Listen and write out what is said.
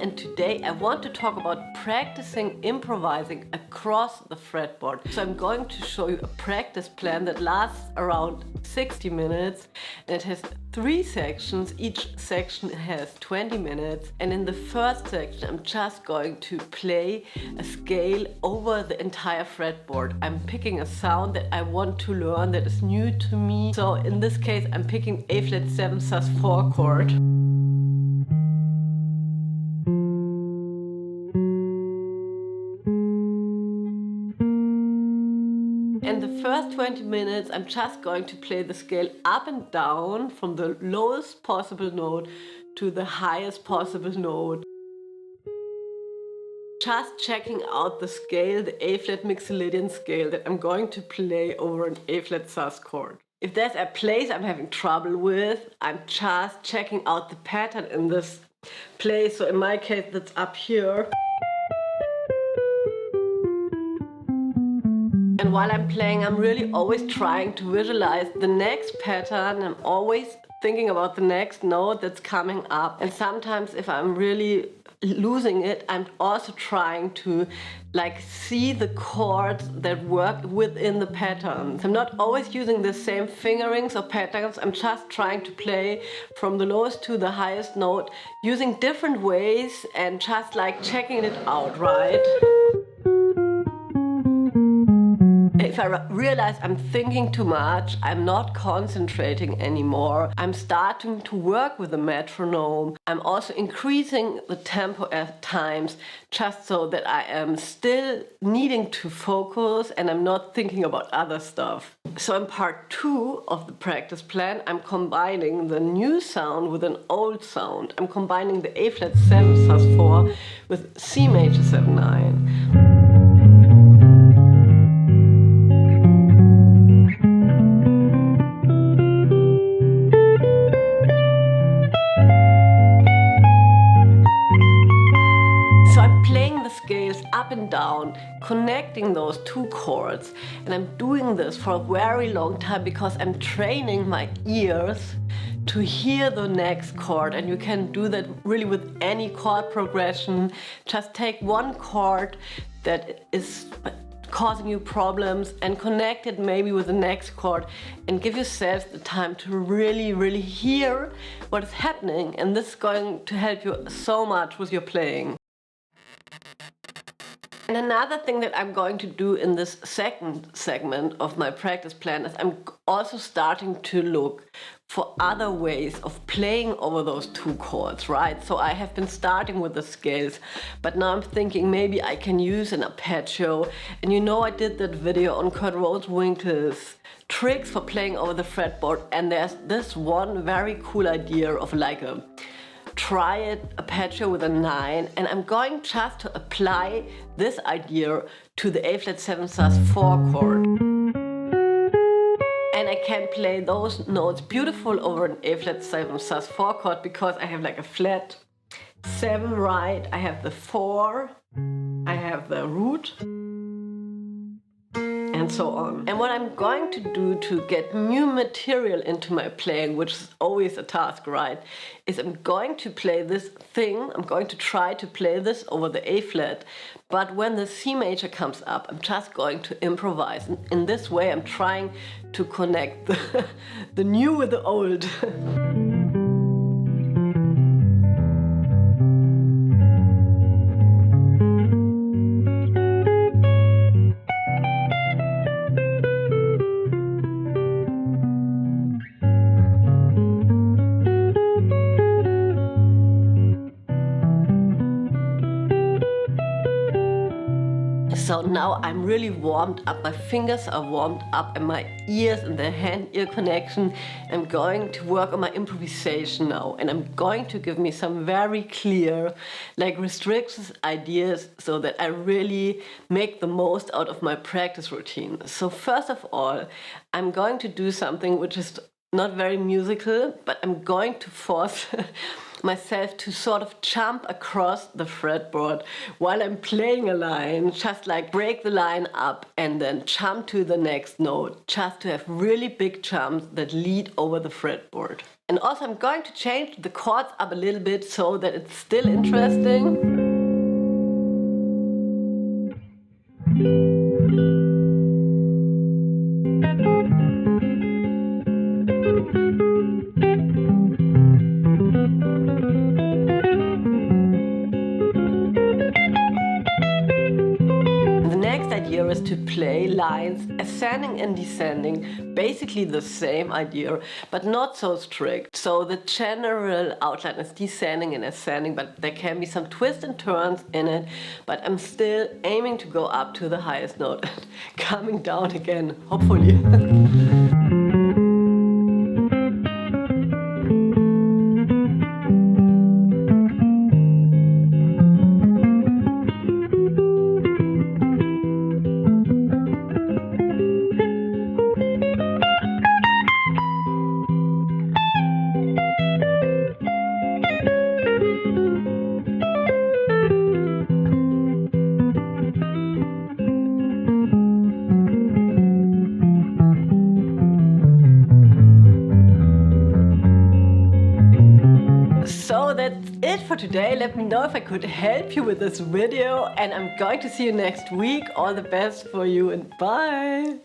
and today I want to talk about practicing improvising across the fretboard. So I'm going to show you a practice plan that lasts around 60 minutes and it has 3 sections. Each section has 20 minutes, and in the first section I'm just going to play a scale over the entire fretboard. I'm picking a sound that I want to learn that is new to me. So in this case I'm picking A flat 7 sus4 chord. In the first 20 minutes I'm just going to play the scale up and down from the lowest possible note to the highest possible note. Just checking out the scale, the A flat Mixolydian scale that I'm going to play over an A flat sus chord. If there's a place I'm having trouble with, I'm just checking out the pattern in this place. So in my case that's up here. And while I'm playing, I'm really always trying to visualize the next pattern. I'm always thinking about the next note that's coming up. And sometimes if I'm really losing it, I'm also trying to see the chords that work within the patterns. I'm not always using the same fingerings or patterns. I'm just trying to play from the lowest to the highest note using different ways and just checking it out, right? If I realize I'm thinking too much, I'm not concentrating anymore, I'm starting to work with the metronome. I'm also increasing the tempo at times just so that I am still needing to focus and I'm not thinking about other stuff. So in part 2 of the practice plan, I'm combining the new sound with an old sound. I'm combining the A flat 7 sus4 with C major 7/9. Up and down, connecting those 2 chords, and I'm doing this for a very long time because I'm training my ears to hear the next chord. And you can do that really with any chord progression. Just take one chord that is causing you problems and connect it maybe with the next chord and give yourself the time to really hear what is happening, and this is going to help you so much with your playing. And another thing that I'm going to do in this second segment of my practice plan is I'm also starting to look for other ways of playing over those 2 chords, right? So I have been starting with the scales, but now I'm thinking maybe I can use an arpeggio. And you know I did that video on rosenwinkel's tricks for playing over the fretboard, and there's this one very cool idea of a triad arpeggio with a 9, and I'm going just to apply this idea to the A flat 7 sus4 chord. And I can play those notes beautiful over an A flat 7 sus4 chord because I have a flat 7, right? I have the 4, I have the root, and so on. And what I'm going to do to get new material into my playing, which is always a task, right, is I'm going to play this thing, I'm going to try to play this over the A flat, but when the C major comes up, I'm just going to improvise. And in this way, I'm trying to connect the new with the old. So now I'm really warmed up, my fingers are warmed up and my ears and the hand-ear connection. I'm going to work on my improvisation now, and I'm going to give me some very clear, restrictions, ideas so that I really make the most out of my practice routine. So first of all, I'm going to do something which is not very musical, but I'm going to force myself to sort of jump across the fretboard while I'm playing a line, just like break the line up and then jump to the next note, just to have really big jumps that lead over the fretboard. And also I'm going to change the chords up a little bit so that it's still interesting. Idea is to play lines ascending and descending, basically the same idea, but not so strict. So the general outline is descending and ascending, but there can be some twists and turns in it, but I'm still aiming to go up to the highest note and coming down again, hopefully. So that's it for today. Let me know if I could help you with this video, and I'm going to see you next week. All the best for you and bye!